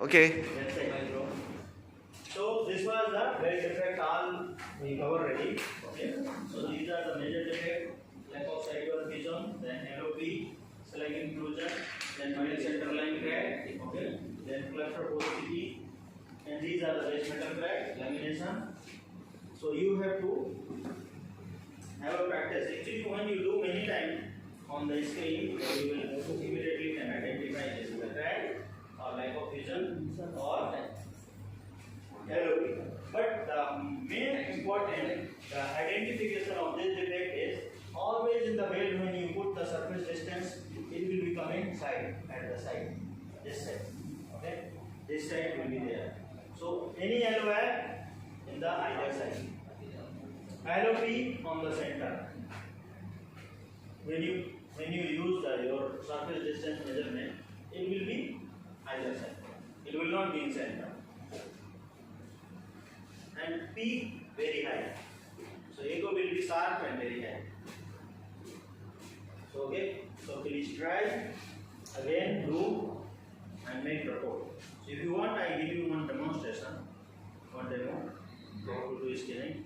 Okay. That's the micro. So this was the belt defect, all we covered already. Okay. So these are the major defect: lack of side vision, then LOP, slag inclusion, then middle center line crack, okay, then cluster porosity, and these are the base metal crack, lamination. So you have to have a practice. Actually, when you do many times on the screen, you will immediately can identify this is a crack or lack of vision or LOP. But the main important identification of this defect is always in the belt when you put the surface distance, it will be coming side at the side, this side. Okay, this side will be there. So any LOI in the either side. LOP on the center. When you use your surface distance measurement, it will be either side. It will not be in center. And P very high. So ego will be sharp and very high. So okay. So please try again, do and make report. So if you want, I give you one demonstration. One demo. How to do scanning.